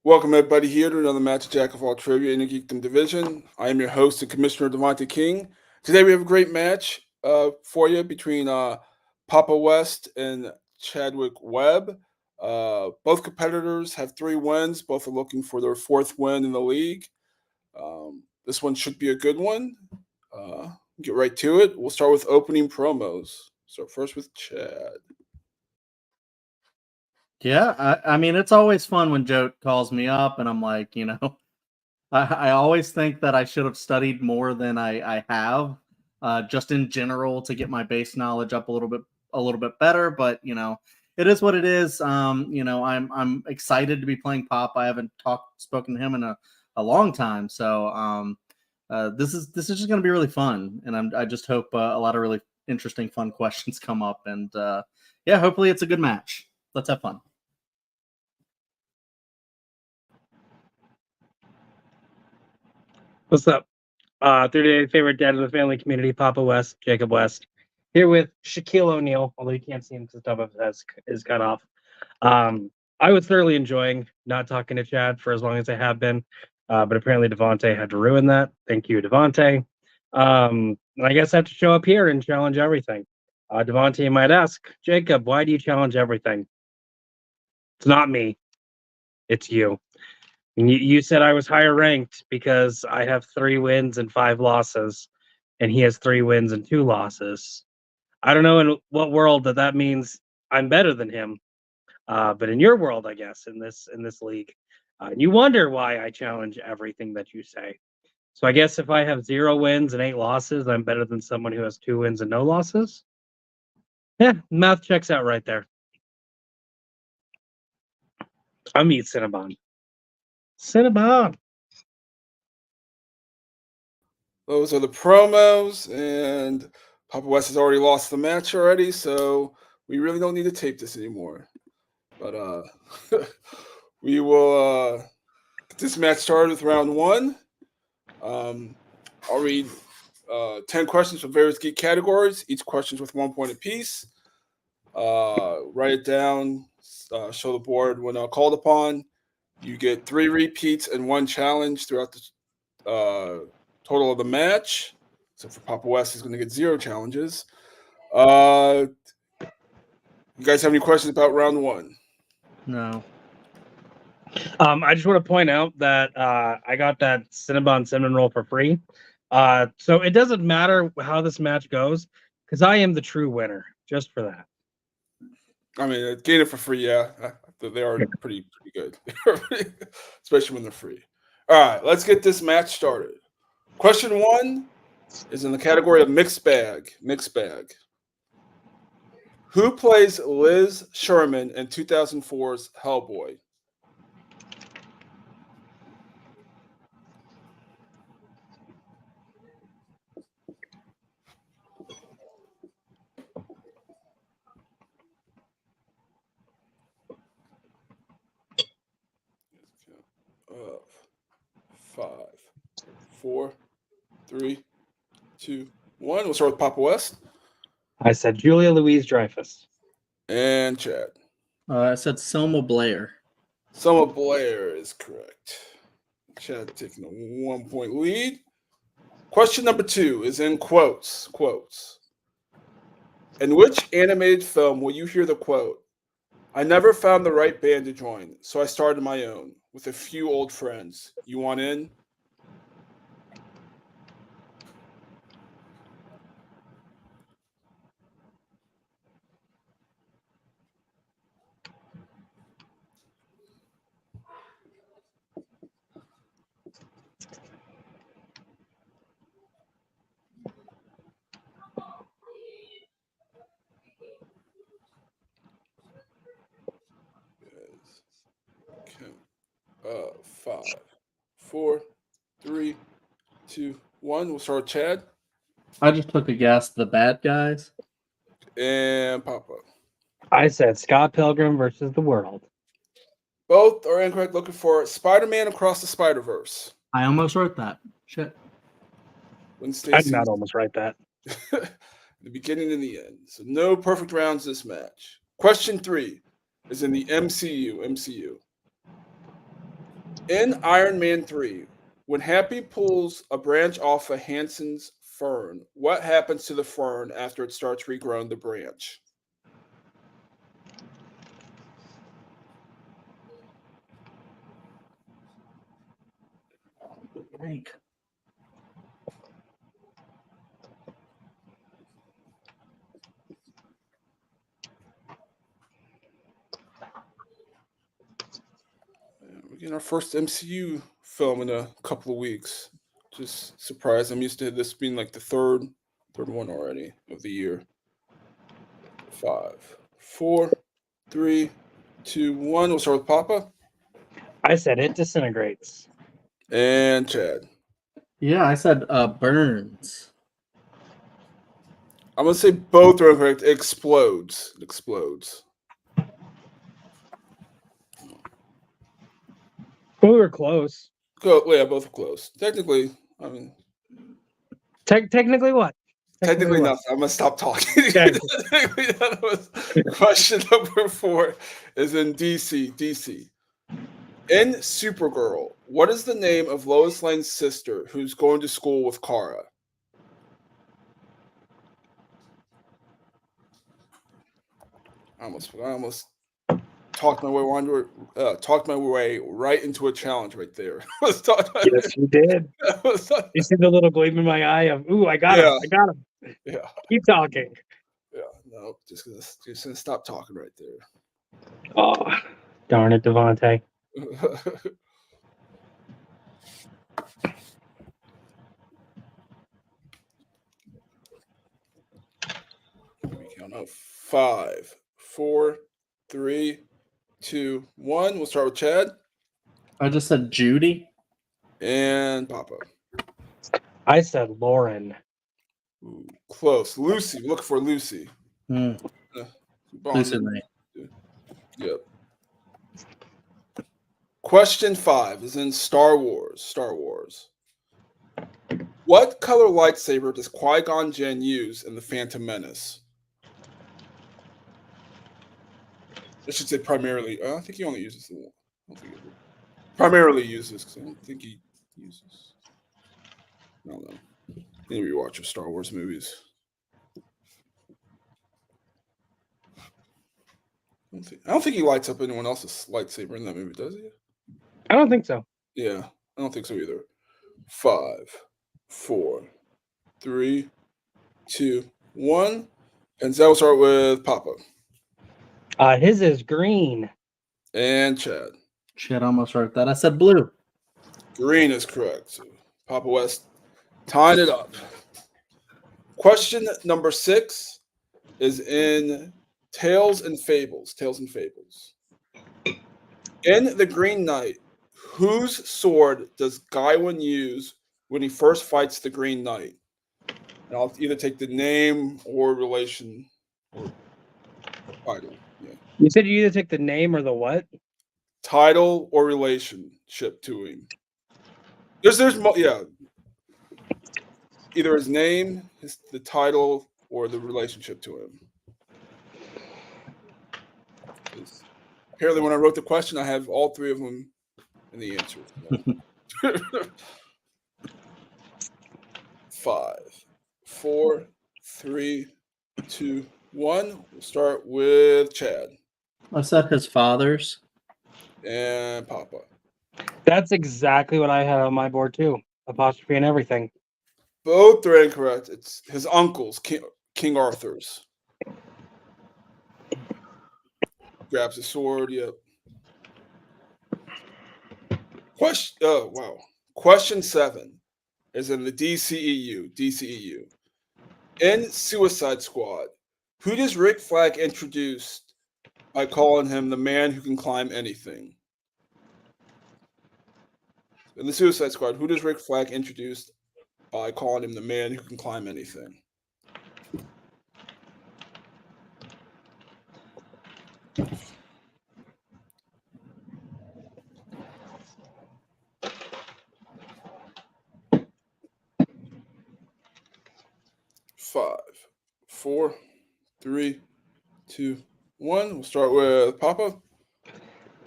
Welcome everybody here to another match of Jack of All Trivia in the Geekdom Division. I am your host and Commissioner Devontae King. Today we have a great match for you between Papa West and Chadwick Webb. Both competitors have 3 wins. Both are looking for their 4th win in the league. This one should be a good one. Get right to it. We'll start with opening promos. So first with Chad. Yeah, I mean, it's always fun when JOAT calls me up and I'm like, I always think that I should have studied more than I have, just in general to get my base knowledge up a little bit better. But it is what it is. I'm excited to be playing Pop. I haven't spoken to him in a long time, so this is just going to be really fun, and I just hope a lot of really interesting, fun questions come up, and yeah, hopefully it's a good match. Let's have fun. What's up? 30-day favorite dad of the family community, Papa West, Jacob West, here with Shaquille O'Neal, although you can't see him because the top of his head is cut off. I was thoroughly enjoying not talking to Chad for as long as I have been, but apparently Devontae had to ruin that. Thank you, Devontae. And I guess I have to show up here and challenge everything. Devontae might ask, Jacob, why do you challenge everything? It's not me. It's you. And you said I was higher ranked because I have 3 wins and 5 losses, and he has 3 wins and 2 losses. I don't know in what world that means I'm better than him, but in your world, I guess, in this league, you wonder why I challenge everything that you say. So I guess if I have 0 wins and 8 losses, I'm better than someone who has 2 wins and no losses. Yeah, math checks out right there. I'm eat Cinnabon. Cinnabon. Those are the promos, and Papa West has already lost the match already, so we really don't need to tape this anymore. But we will get this match started with round 1. I'll read 10 questions from various geek categories, each question's with 1 point apiece. Write it down, show the board when called upon. You get 3 repeats and 1 challenge throughout the total of the match. So for Papa West, he's going to get 0 challenges. You guys have any questions about round 1? No. I just want to point out that I got that Cinnabon cinnamon roll for free. So it doesn't matter how this match goes because I am the true winner just for that. I mean, getting it for free, yeah. They are pretty good, especially when they're free. All right, let's get this match started. Question 1 is in the category of mixed bag. Mixed bag. Who plays Liz Sherman in 2004's Hellboy? Five, 4, 3, 2, 1. We'll start with Papa West. I said Julia Louise-Dreyfus. And Chad. I said Selma Blair. Selma Blair is correct. Chad taking a 1-point lead. Question number 2 is in quotes. Quotes. In which animated film will you hear the quote, "I never found the right band to join, so I started my own with a few old friends. You want in?" Count. 5, 4, 3, 2, 1. We'll start with Chad. I just took a guess. The Bad Guys. And Papa. I said Scott Pilgrim versus the World. Both are incorrect. Looking for Spider-Man Across the Spider-Verse. I almost wrote that. Shit. When I did not almost write that. The beginning and the end. So no perfect rounds this match. Question 3 is in the MCU. In Iron Man 3, when Happy pulls a branch off of Hansen's fern, what happens to the fern after it starts regrowing the branch? Frank. We're getting our first MCU film in a couple of weeks. Just surprised. I'm used to this being like the third one already of the year. 5, 4, 3, 2, 1. We'll start with Papa I said it disintegrates. and Chad. Yeah, I said burns. I'm gonna say both are correct. Explodes. It explodes. We were close. Yeah, both are close. Technically, I mean, Technically what? technically what? nothing. I'm gonna stop talking. Okay. Technically, that was question number 4 is in DC. DC. In Supergirl, what is the name of Lois Lane's sister who's going to school with Kara? I almost talked my way right into a challenge right there. Yes, you did. You see the little gleam in my eye of, ooh, I got him. I got him. Yeah. Keep talking. Yeah. No, just gonna stop talking right there. Oh, darn it, Devontae. We count up 5, 4, 3, 2, 1. We'll start with Chad I just said Judy. and Papa. I said Lauren. Ooh, close. Lucy. Look for Lucy. Lucy Lane. Yep. Question 5 is in Star Wars. Star Wars. What color lightsaber does Qui-Gon Jinn use in The Phantom Menace? I should say primarily. I think he only uses the one. I don't think he primarily uses because I don't think he uses. I don't know. Maybe you watch your Star Wars movies. I don't think he lights up anyone else's lightsaber in that movie, does he? I don't think so. Yeah, I don't think so either. 5, 4, 3, 2, 1. And so we'll start with Papa. His is green. And Chad. Shit, I almost wrote that. I said blue. Green is correct. So Papa West tying it up. Question number 6 is in Tales and Fables. Tales and Fables. In The Green Knight, whose sword does Gawain use when he first fights the Green Knight? And I'll either take the name or relation or title. Yeah. You said you either take the name or the what? Title or relationship to him. Yeah. Either his name, the title, or the relationship to him. Apparently, when I wrote the question, I have all 3 of them in the answer. 5, 4, 3, 2, 1. We'll start with Chad I said his father's. and Papa. That's exactly what I had on my board too. Apostrophe and everything. Both are incorrect. It's his uncle's, King Arthur's. Grabs a sword. Yep. Question 7 is in the DCEU. In Suicide Squad, who does Rick Flag introduce by calling him the man who can climb anything? In the Suicide Squad, who does Rick Flag introduce by calling him the man who can climb anything? Five, 4, 3, 2, 1. We'll start with Papa.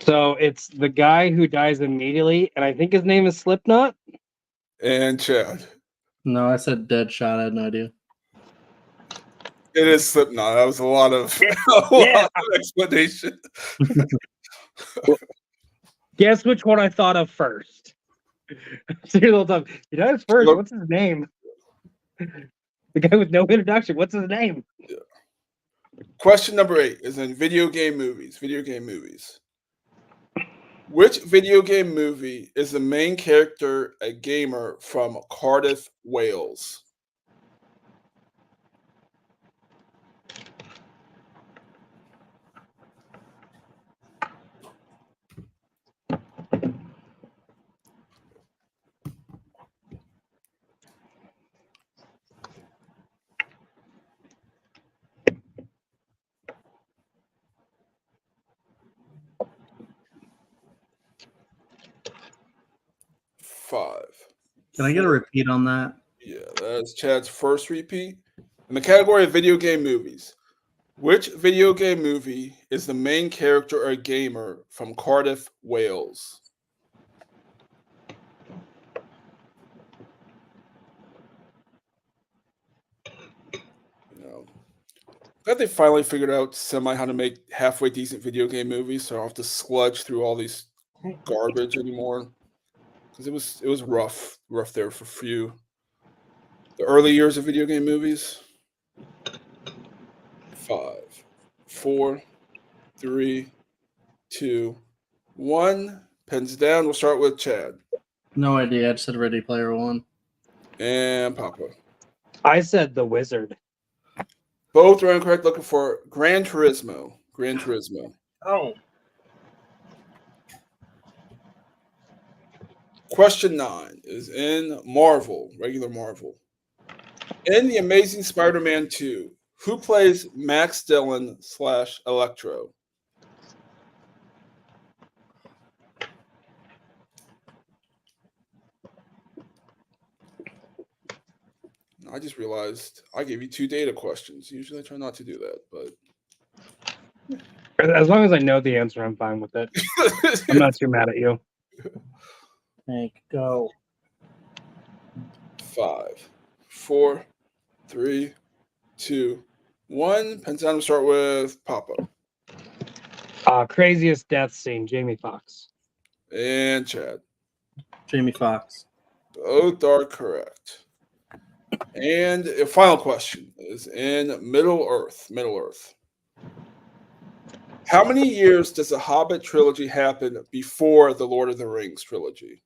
So it's the guy who dies immediately, and I think his name is Slipknot. And Chad. No, I said Deadshot. I had no idea. It is Slipknot. That was a lot of, Yeah. explanation. Guess which one I thought of first? Serial time. He dies first. Look. What's his name? The guy with no introduction. What's his name? Question number 8 is in video game movies. Video game movies. Which video game movie is the main character a gamer from Cardiff, Wales? Five. Can I get a repeat on that? Yeah, that is Chad's first repeat. In the category of video game movies, which video game movie is the main character a gamer from Cardiff, Wales? Glad they finally figured out semi how to make halfway decent video game movies, so I don't have to sludge through all these garbage anymore. Because it was rough there for a few. The early years of video game movies. 5, 4, 3, 2, 1. Pens down. We'll start with Chad. No idea. I just said Ready Player One. And Papa. I said The Wizard. Both are incorrect. Looking for Gran Turismo. Gran Turismo. Oh. Question 9 is in Marvel, regular Marvel. In The Amazing Spider-Man 2, who plays Max Dillon / Electro? I just realized I gave you 2 data questions. Usually I try not to do that, but As long as I know the answer, I'm fine with it. I'm not too mad at you. Hank, go. 5, 4, 3, 2, 1. Pentagon will start with Papa. Craziest death scene, Jamie Foxx. And Chad. Jamie Foxx. Both are correct. And a final question is in Middle Earth. Middle Earth. How many years does the Hobbit trilogy happen before the Lord of the Rings trilogy?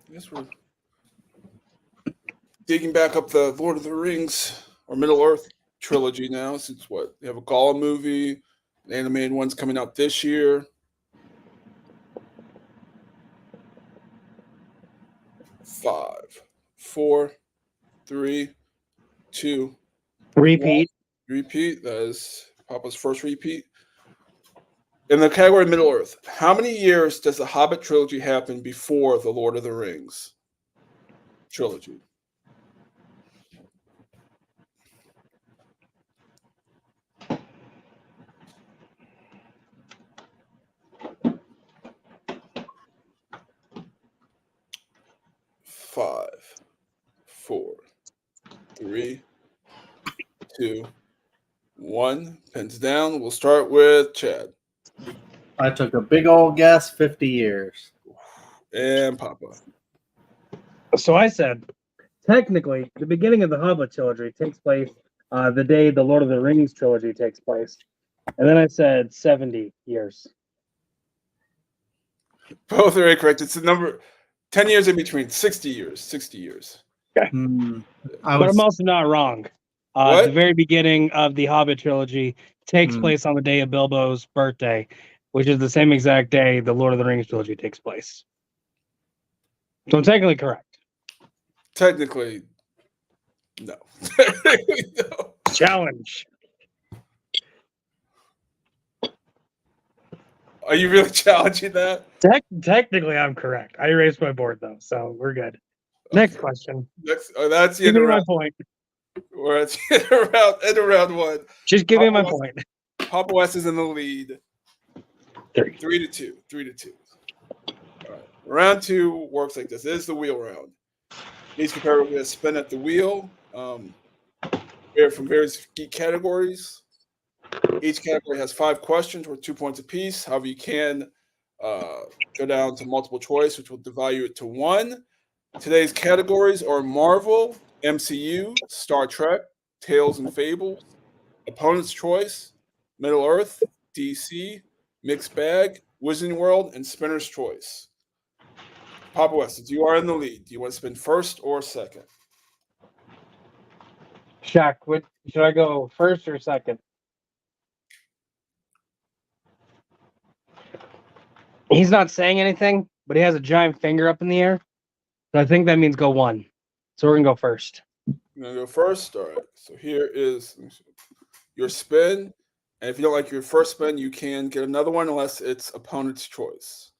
I guess we're digging back up the Lord of the Rings or Middle Earth trilogy now, since what? They have a Gollum movie, an animated one's coming out this year. 5, 4, 3, 2. Repeat. 1. Repeat. That is Papa's first repeat. In the category Middle Earth, how many years does the Hobbit trilogy happen before the Lord of the Rings trilogy? Five, 4, 3, 2, 1. Pens down. We'll start with Chad. I took a big old guess, 50 years. And Papa. So I said, technically, the beginning of the Hobbit trilogy takes place the day the Lord of the Rings trilogy takes place. And then I said 70 years. Both are incorrect. It's the number 10 years in between. 60 years. 60 years. But I'm also not wrong. What? The very beginning of the Hobbit trilogy takes place on the day of Bilbo's birthday, which is the same exact day the Lord of the Rings trilogy takes place. So I'm technically correct. Technically, no. No. Challenge. Are you really challenging that? Technically, I'm correct. I erased my board though, so we're good. Next Okay. question. That's the Give end of me my round. point. We're at the end of round one. Just give me my Papa point. Papa West is in the lead. 3. 3-2. 3-2. All right. Round two works like this. This is the wheel round. Each competitor will get a spin at the wheel. They're from various geek categories. Each category has 5 questions worth 2 points apiece. However, you can go down to multiple choice, which will devalue it to 1. Today's categories are Marvel, MCU, Star Trek, Tales and Fables, Opponent's Choice, Middle Earth, DC, Mixed Bag, Wizarding World, and Spinner's Choice. Papa West, you are in the lead. Do you want to spin first or second? Shaq, should I go first or second? He's not saying anything, but he has a giant finger up in the air. So I think that means go 1. So we're gonna go first. You're going to go first? All right. So here is your spin. And if you don't like your first spin, you can get another one unless it's opponent's choice.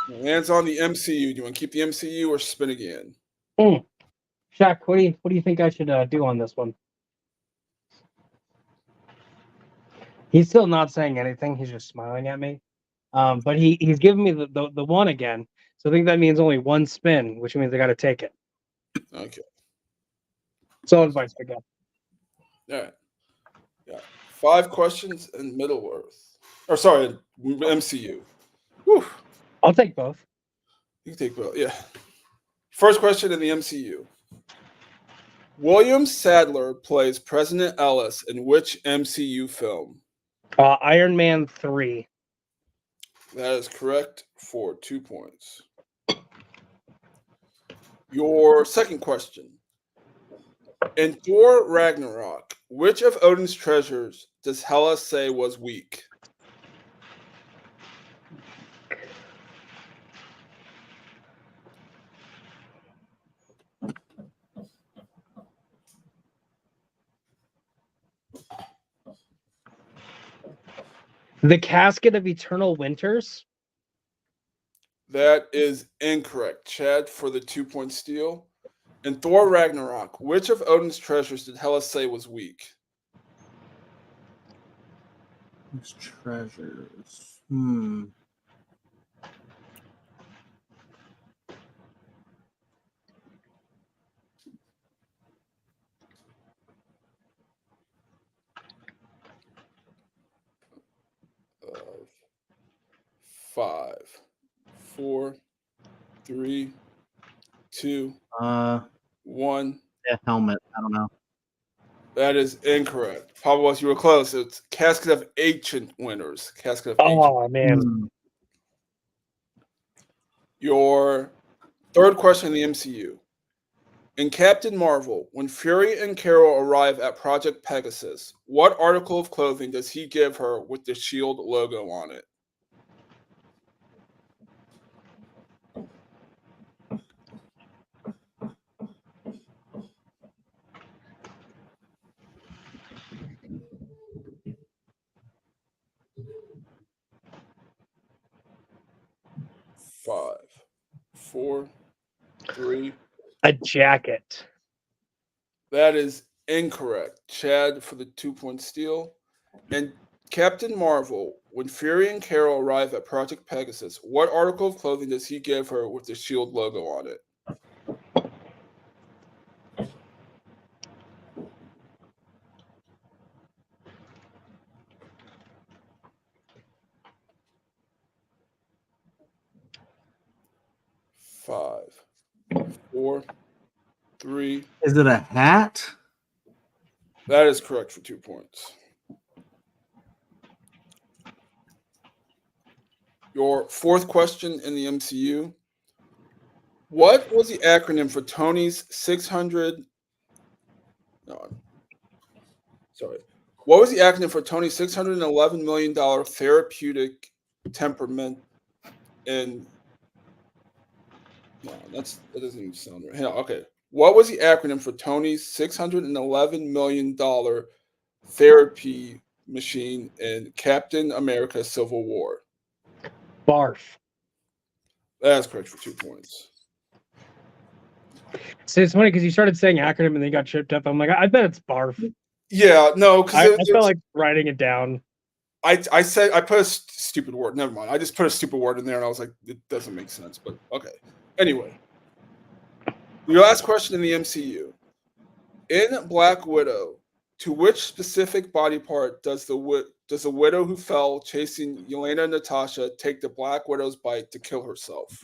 It lands on the MCU. Do you want to keep the MCU or spin again? Shaq, what do you think I should do on this one? He's still not saying anything. He's just smiling at me. But he's giving me the 1 again. So I think that means only 1 spin, which means I got to take it. Okay. So advice again. All right. Yeah. 5 questions in Middle Earth. Or sorry, MCU. Whew. I'll take both. You can take both. Yeah. First question in the MCU. William Sadler plays President Ellis in which MCU film? Iron Man 3. That is correct for 2 points. Your second question. In Thor Ragnarok, which of Odin's treasures does Hela say was weak? The Casket of Eternal Winters. That is incorrect. Chad for the 2-point steal. In Thor Ragnarok, which of Odin's treasures did Hela say was weak? His treasures. Of 5, 4, 3, 2, 1. Yeah, helmet. I don't know. That is incorrect. Pablo, you were close. It's Casket of Ancient Winners. Casket of Ancient. Oh man. Your third question in the MCU. In Captain Marvel, when Fury and Carol arrive at Project Pegasus, what article of clothing does he give her with the SHIELD logo on it? Five, 4, 3. A jacket. That is incorrect. Chad for the 2-point steal. And Captain Marvel, when Fury and Carol arrive at Project Pegasus, what article of clothing does he give her with the SHIELD logo on it? Five, 4, 3. Is it a hat? That is correct for 2 points. Your fourth question in the MCU. What was the acronym for Tony's 600? No, sorry. What was the acronym for Tony's $611 million therapeutic temperament? And no, that doesn't even sound right. Yeah, okay. What was the acronym for Tony's $611 million therapy machine in Captain America Civil War? Barf. That's correct for 2 points. So it's funny because you started saying acronym and then got tripped up. I'm like, I bet it's barf. Yeah, no, I because felt like writing it down. I said I put a stupid word. Never mind. I just put a stupid word in there, and I was like, it doesn't make sense. But okay. Anyway, your last question in the MCU. In Black Widow, to which specific body part does the widow who fell chasing Yelena and Natasha take the Black Widow's bite to kill herself?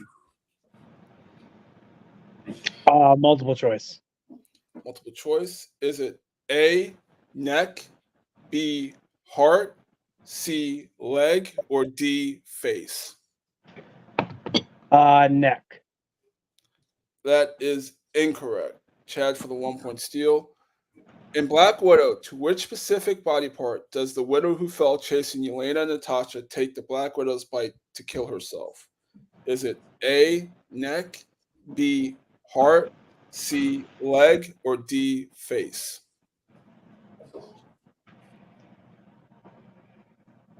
Multiple choice. Multiple choice. Is it A, neck, B, heart, C, leg, or D, face? Neck. That is incorrect. Chad for the 1 point steal. In Black Widow, to which specific body part does the widow who fell chasing Yelena and Natasha take the Black Widow's bite to kill herself? Is it A, neck, B, heart, C, leg, or D, face?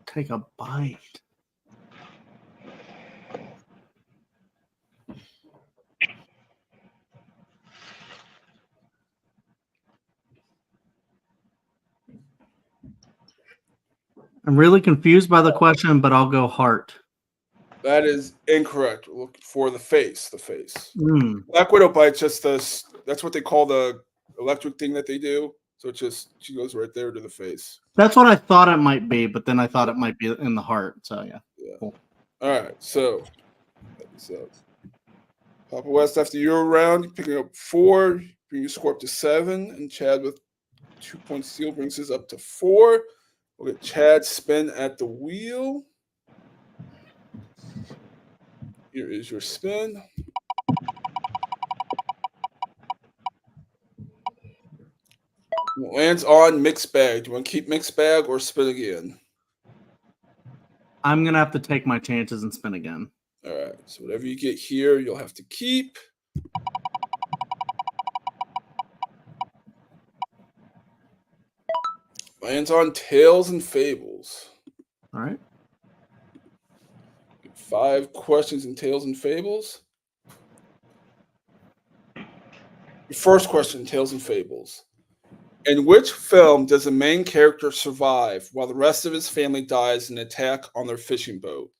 Take a bite. I'm really confused by the question, but I'll go heart. That is incorrect. Look for the face. The face. Mm. Black Widow bite just this. That's what they call the electric thing that they do. So it's just she goes right there to the face. That's what I thought it might be, but then I thought it might be in the heart. So yeah. Cool. All right. So Papa West, after your round, picking up 4, bring your score up to 7, and Chad with 2 point steal brings us up to 4. We'll get Chad spin at the wheel. Here is your spin. It lands on mixed bag. Do you want to keep mixed bag or spin again? I'm gonna have to take my chances and spin again. All right. So whatever you get here, you'll have to keep. Lands on Tales and Fables. All right. 5 questions in Tales and Fables. Your first question, Tales and Fables. In which film does the main character survive while the rest of his family dies in an attack on their fishing boat?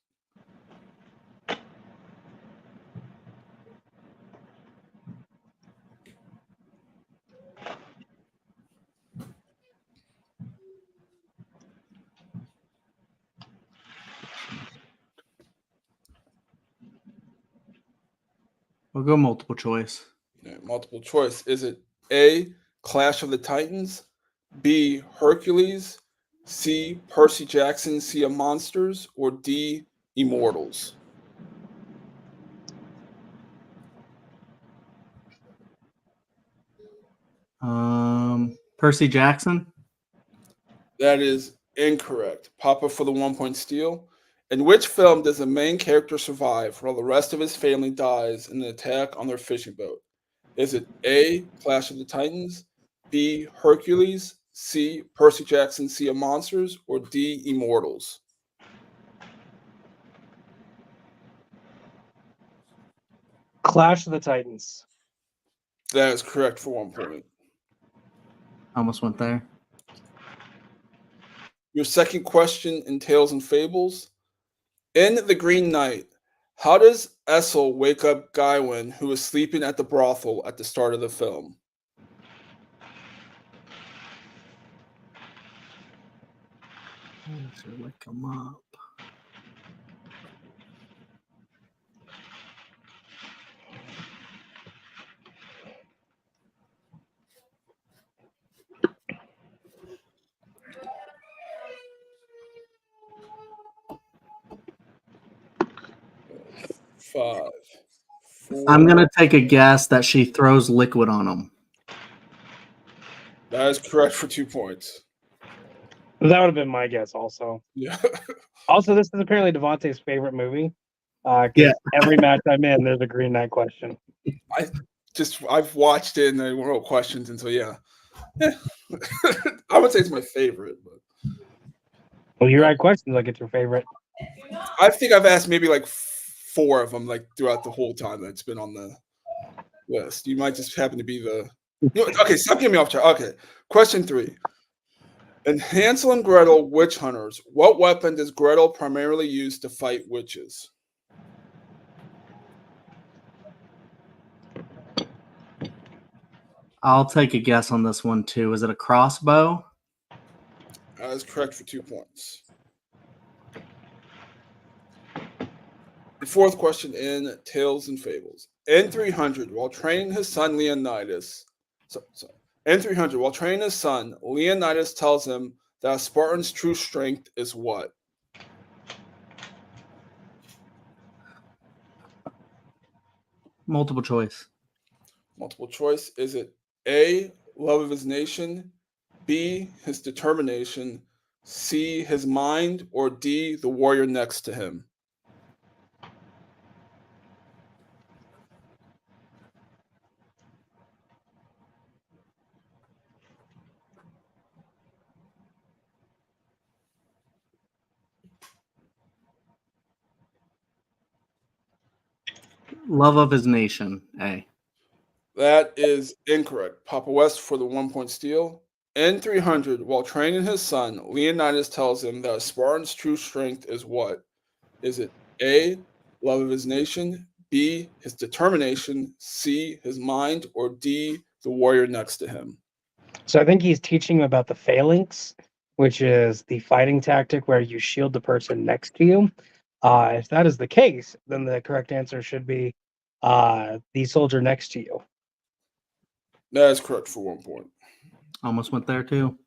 We'll go multiple choice. Okay, multiple choice. Is it A, Clash of the Titans, B, Hercules, C, Percy Jackson, Sea of Monsters, or D, Immortals? Percy Jackson. That is incorrect. Papa for the 1 point steal. In which film does the main character survive while the rest of his family dies in an attack on their fishing boat? Is it A, Clash of the Titans, B, Hercules, C, Percy Jackson, Sea of Monsters, or D, Immortals? Clash of the Titans. That is correct for 1 point. Almost went there. Your second question in Tales and Fables. In The Green Knight, how does Essel wake up Gawain, who is sleeping at the brothel at the start of the film? Wake him up. Five, four. I'm gonna take a guess that she throws liquid on him. That is correct for 2 points. That would have been my guess also. Yeah. Also, this is apparently Devontae's favorite movie. Yeah. Every match I'm in, there's a Green Knight question. I've watched it and I wrote questions, and so yeah. I would say it's my favorite, but Well, you write questions like it's your favorite. I think I've asked maybe like 4 of them like throughout the whole time that it's been on the list. You might just happen to be the. Okay, stop getting me off track. Okay, question 3. In Hansel and Gretel Witch Hunters, what weapon does Gretel primarily use to fight witches? I'll take a guess on this one too. Is it a crossbow? That is correct for 2 points. The 4th question in Tales and Fables. In 300, while training his son Leonidas, in 300, while training his son, Leonidas tells him that a Spartan's true strength is what? Multiple choice. Multiple choice. Is it A, love of his nation, B, his determination, C, his mind, or D, the warrior next to him? Love of his nation. A. That is incorrect. Papa West for the 1-point steal. In 300, while training his son, Leonidas tells him that a Spartan's true strength is what? Is it A, love of his nation, B, his determination, C, his mind, or D, the warrior next to him? So I think he's teaching him about the phalanx, which is the fighting tactic where you shield the person next to you. If that is the case, then the correct answer should be the soldier next to you. That is correct for 1 point. Almost went there too.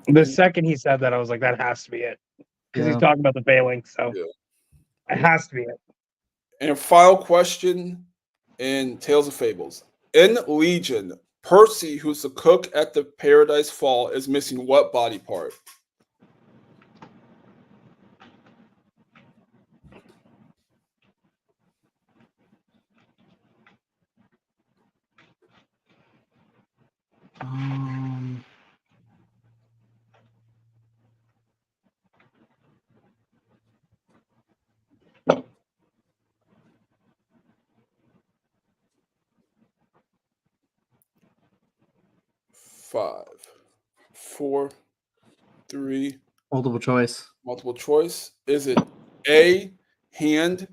The second he said that, I was like, that has to be it. Because he's talking about the phalanx, so it has to be it. And a final question in Tales of Fables. In Legion, Percy, who's the cook at the Paradise Fall, is missing what body part? Five, 4, 3. Multiple choice. Multiple choice. Is it A, hand,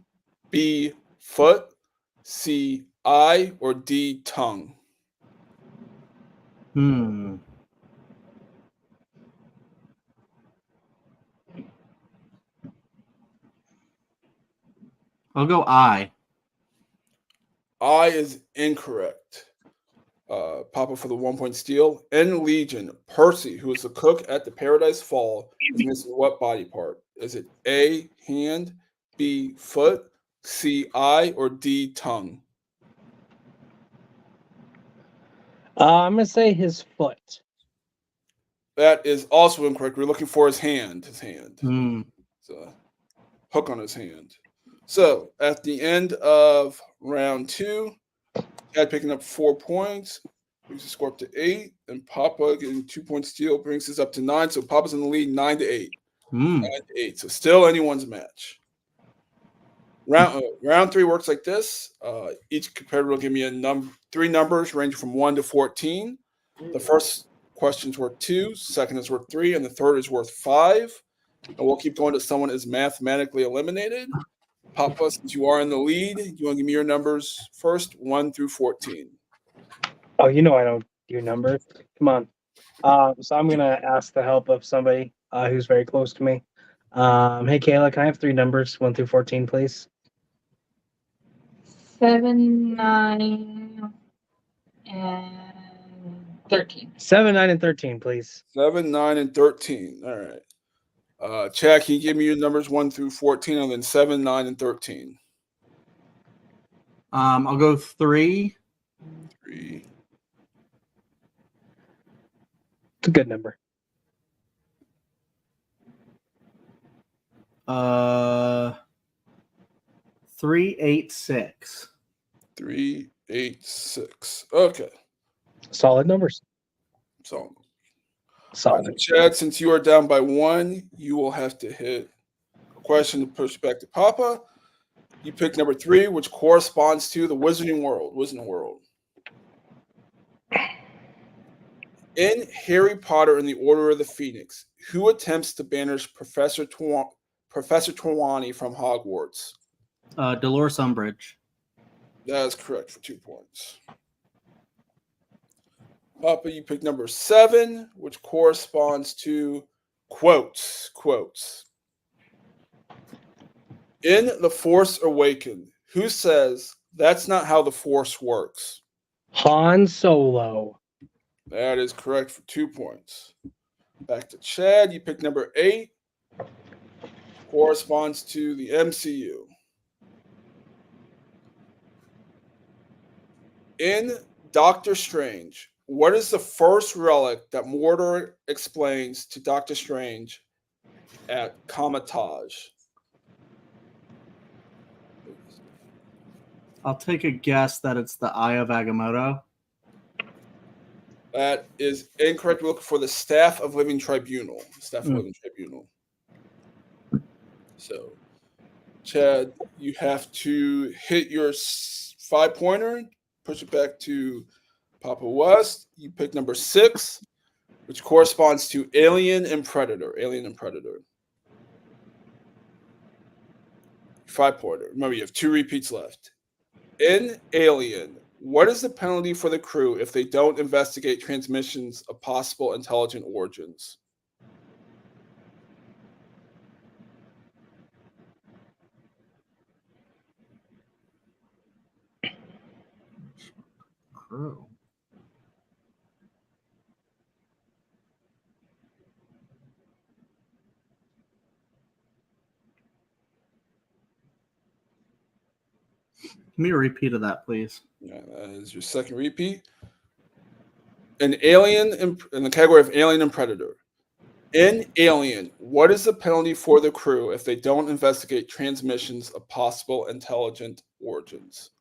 B, foot, C, eye, or D, tongue? I'll go I. Eye is incorrect. Papa for the 1-point steal. In Legion, Percy, who is the cook at the Paradise Fall, is missing what body part? Is it A, hand, B, foot, C, eye, or D, tongue? I'm going to say his foot. That is also incorrect. We're looking for his hand. His hand. It's a hook on his hand. So at the end of round 2, Chad picking up 4 points, brings the score up to 8, and Papa getting 2-point steal brings us up to 9. So Papa's in the lead 9-8. 9-8. So still anyone's match. Round 3 works like this. Each competitor will give me 3 numbers ranging from 1 to 14. The first question's worth 2, second is worth 3, and the third is worth 5. And we'll keep going until someone is mathematically eliminated. Papa, since you are in the lead, you want to give me your numbers first, 1 through 14. Oh, you know I don't do numbers. Come on. So I'm going to ask the help of somebody who's very close to me. Hey, Kayla, can I have 3 numbers, 1 through 14, please? 7, 9, and 13. 7, 9, and 13, please. 7, 9, and 13. All right. Chad, can you give me your numbers 1 through 14, and then 7, 9, and 13? I'll go 3. 3. It's a good number. 3, 8, 6. 3, 8-6. Okay. Solid numbers. So, all Solid. right, Chad, since you are down by 1, you will have to hit a question to push back to Papa. You pick number 3, which corresponds to the Wizarding World. In Harry Potter and the Order of the Phoenix, who attempts to banish Professor Trelawney from Hogwarts? Dolores Umbridge. That is correct for 2 points. Papa, you pick number 7, which corresponds to quotes. In The Force Awakens, who says, "That's not how the Force works"? Han Solo. That is correct for 2 points. Back to Chad. You pick number 8. Corresponds to the MCU. In Doctor Strange, what is the first relic that Mordor explains to Doctor Strange at Comitage? I'll take a guess that it's the Eye of Agamotto. That is incorrect. We're looking for the Staff of Living Tribunal. So, Chad, you have to hit your 5-pointer, push it back to Papa West. You pick number 6, which corresponds to Alien and Predator. 5-pointer. Remember, you have 2 repeats left. In Alien, what is the penalty for the crew if they don't investigate transmissions of possible intelligent origins? Crew. Give me a repeat of that, please. Yeah, that is your second repeat. An alien in the category of Alien and Predator. In Alien, what is the penalty for the crew if they don't investigate transmissions of possible intelligent origins?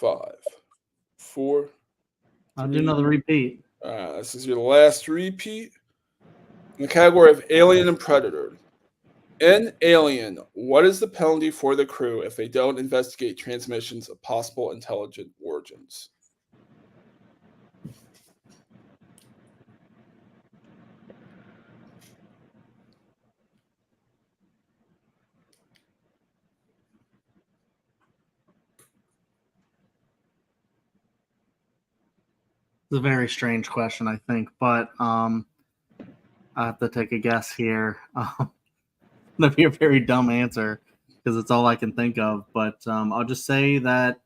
Five, 4. I'll do another repeat. This is your last repeat. In the category of Alien and Predator. In Alien, what is the penalty for the crew if they don't investigate transmissions of possible intelligent origins? It's a very strange question, I think, but I have to take a guess here. That'd be a very dumb answer because it's all I can think of. But I'll just say that,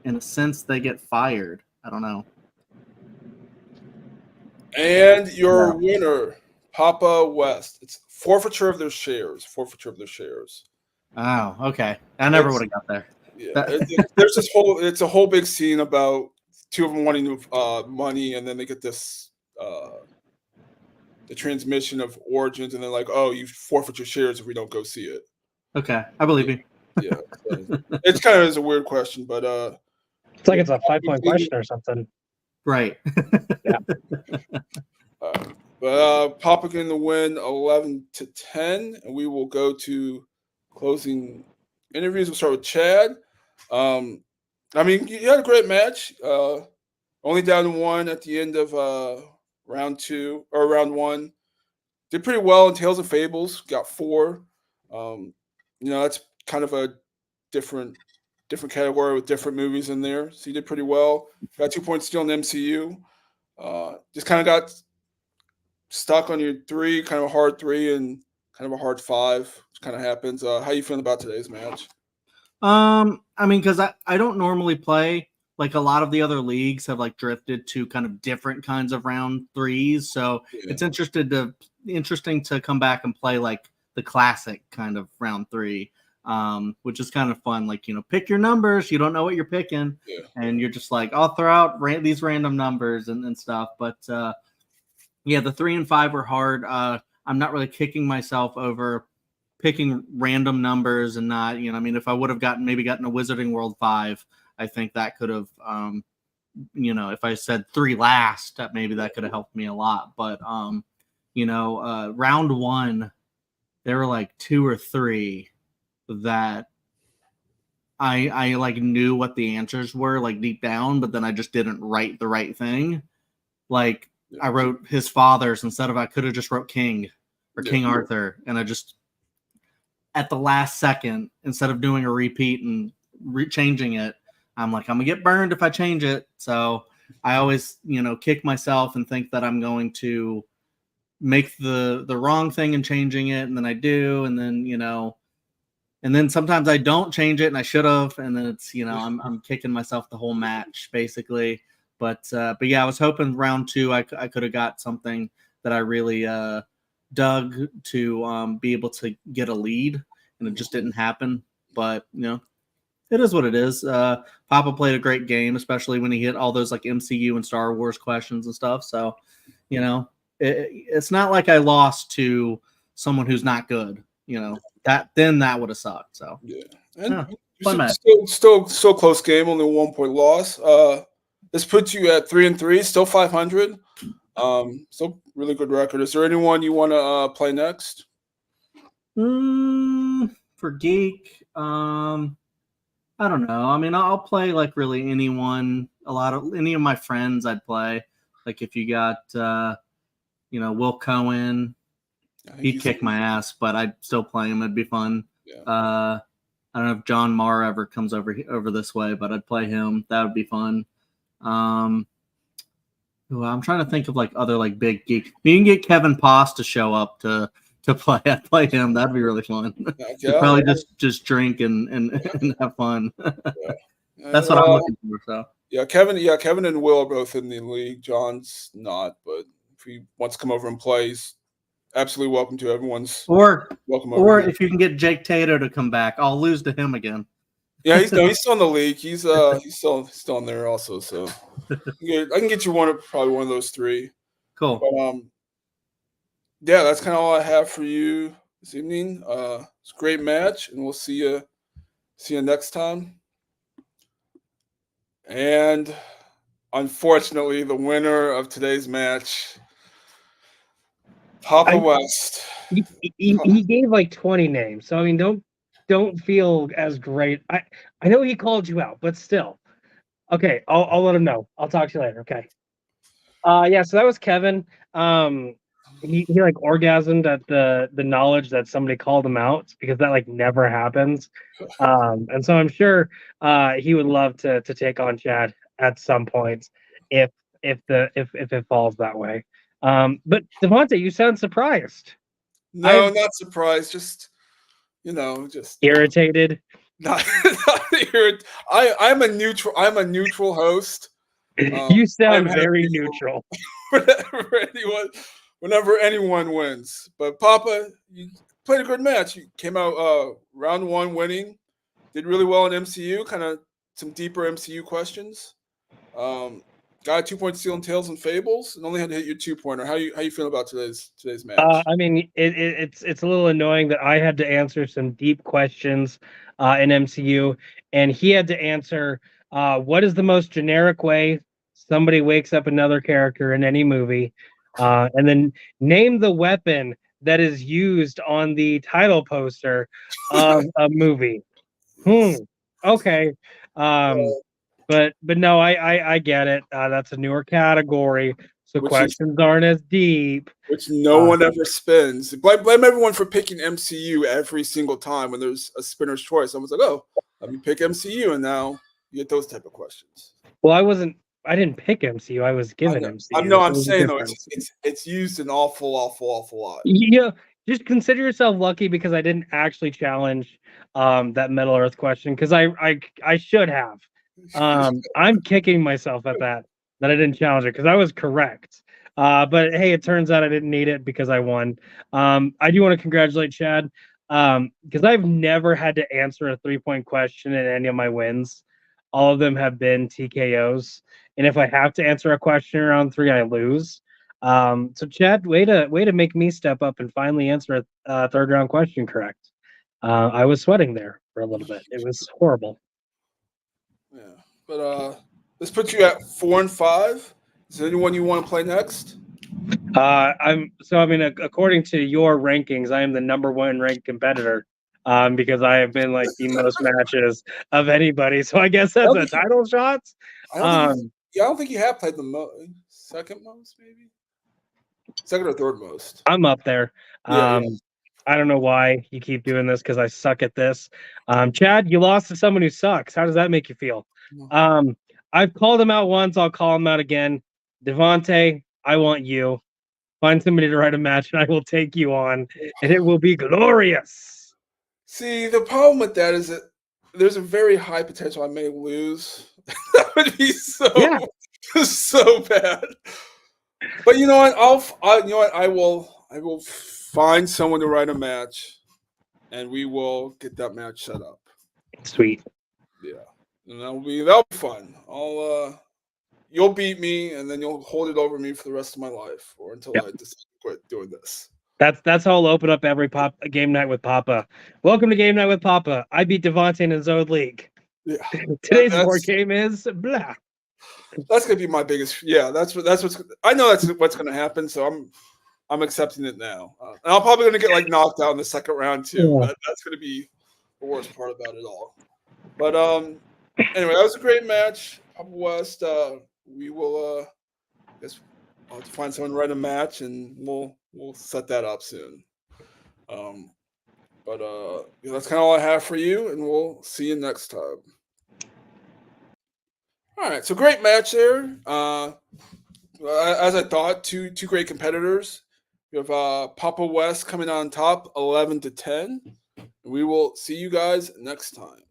in a sense, they get fired. I don't know. And your winner, Papa West. It's forfeiture of their shares. Oh, okay. I never would have got there. Yeah, there's this whole. It's a whole big scene about 2 of them wanting money, and then they get this the transmission of origins, and they're like, "Oh, you forfeit your shares if we don't go see it." Okay, I believe you. Yeah, so it's kind of a weird question, but It's like it's a 5-point question or something. Right. Yeah. But Papa getting the win 11-10, and we will go to closing interviews. We'll start with Chad. I mean, you had a great match. Only down to 1 at the end of round 1. Did pretty well in Tales of Fables. Got 4. That's kind of a different category with different movies in there. So you did pretty well. Got 2 points still in the MCU. Just kind of got stuck on your 3, kind of a hard 3 and kind of a hard 5. Which kind of happens. How you feeling about today's match? I mean, because I don't normally play, like a lot of the other leagues have like drifted to kind of different kinds of round threes. So Yeah. it's interesting to come back and play like the classic kind of round three, which is kind of fun. Like, pick your numbers. You don't know what you're picking, Yeah. and you're just like, I'll throw out these random numbers and stuff. But yeah, the 3 and 5 were hard. I'm not really kicking myself over picking random numbers and not, I mean, if I would have gotten a Wizarding World 5, I think that could have, if I said 3 last, that maybe that could have helped me a lot. But, round 1, there were like 2 or 3 that I like knew what the answers were like deep down, but then I just didn't write the right thing. Like I wrote his fathers instead of I could have just wrote King or King Arthur, and I just at the last second, instead of doing a repeat and changing it, I'm like, I'm gonna get burned if I change it. So I always, kick myself and think that I'm going to make the wrong thing in changing it, and then I do, and then sometimes I don't change it, and I should have, and then it's I'm kicking myself the whole match basically. But yeah, I was hoping round 2 I could have got something that I really dug to be able to get a lead, and it just didn't happen. But it is what it is. Papa played a great game, especially when he hit all those like MCU and Star Wars questions and stuff. So it's not like I lost to someone who's not good. That would have sucked. So yeah, and fun match. Still close game, only 1 point loss. This puts you at 3 and 3, still 500. Still really good record. Is there anyone you want to play next? For Geek, I don't know. I mean, I'll play like really anyone. Any of my friends, I'd play. Like if you got, Will Cohen, he'd kick my ass, but I'd still play him. It'd be fun. Yeah. I don't know if John Marr ever comes over this way, but I'd play him. That would be fun. I'm trying to think of like other like big geek. You can get Kevin Poss to show up to play. I'd play him. That'd be really fun. Probably just drink and have fun. That's what I'm looking for. So Kevin and Will are both in the league. John's not, but if he wants to come over and play, he's absolutely welcome to. Everyone's welcome over. Or if you can get Jake Tato to come back, I'll lose to him again. Yeah, he's still in the league. He's still in there also. So I can get you probably one of those 3. Cool. But, yeah, that's kind of all I have for you this evening. It's a great match, and we'll see you next time. And unfortunately, the winner of today's match, Papa West. He gave like 20 names, so I mean, don't feel as great. I know he called you out, but still. Okay, I'll let him know. I'll talk to you later. Okay. Yeah. So that was Kevin. He like orgasmed at the knowledge that somebody called him out, because that like never happens. And so I'm sure he would love to take on Chad at some point if it falls that way. But Devontae, you sound surprised. No, not surprised. Just just irritated. Not irritated. I'm a neutral host. You sound very neutral. Whenever anyone wins, but Papa, you played a good match. You came out round 1 winning. Did really well in MCU. Kind of some deeper MCU questions. Got a 2-point steal in Tales and Fables, and only had to hit your 2-pointer. How you feel about today's match? I mean, it's a little annoying that I had to answer some deep questions in MCU, and he had to answer what is the most generic way somebody wakes up another character in any movie, and then name the weapon that is used on the title poster of a movie. Okay. But no, I get it. That's a newer category, so questions aren't as deep. Which no one ever spins. Blame everyone for picking MCU every single time when there's a spinner's choice. Someone's like, "Oh, let me pick MCU," and now you get those type of questions. Well, I didn't pick MCU. I was given MCU. I'm saying though, it's used an awful lot. Yeah, just consider yourself lucky because I didn't actually challenge that Middle Earth question because I should have. I'm kicking myself at that I didn't challenge it because I was correct. But hey, it turns out I didn't need it because I won. I do want to congratulate Chad because I've never had to answer a 3-point question in any of my wins. All of them have been TKOs, and if I have to answer a question around 3, I lose. So Chad, way to make me step up and finally answer a 3rd round question correct. I was sweating there for a little bit. It was horrible. Yeah, but let's put you at 4 and 5. Is there anyone you want to play next? According to your rankings, I am the number 1 ranked competitor. Because I have been like the most matches of anybody. So I guess that's a title shot. I don't think you have played the second most, maybe 2nd or 3rd most. I'm up there. Yeah. I don't know why you keep doing this because I suck at this. Chad, you lost to someone who sucks. How does that make you feel? I've called him out once. I'll call him out again. Devontae, I want you. Find somebody to write a match, and I will take you on, and it will be glorious. See, the problem with that is that there's a very high potential I may lose. That would be so bad. But you know what? I will find someone to write a match, and we will get that match set up. Sweet. Yeah, and that'll be fun. You'll beat me, and then you'll hold it over me for the rest of my life, or until I decide to quit doing this. That's how I'll open up every game night with Papa. Welcome to Game Night with Papa. I beat Devontae in his own league. Yeah. Today's board game is blah. That's gonna be my biggest. Yeah, that's what's. I know that's what's gonna happen. So I'm accepting it now. And I'm probably gonna get like knocked out in the 2nd round too. Yeah. That's gonna be the worst part about it all. But anyway, that was a great match. Papa West. We will. Guess I'll have to find someone to write a match, and we'll set that up soon. But that's kind of all I have for you, and we'll see you next time. All right, so great match there. As I thought, two great competitors. We have Papa West coming on top, 11-10. We will see you guys next time.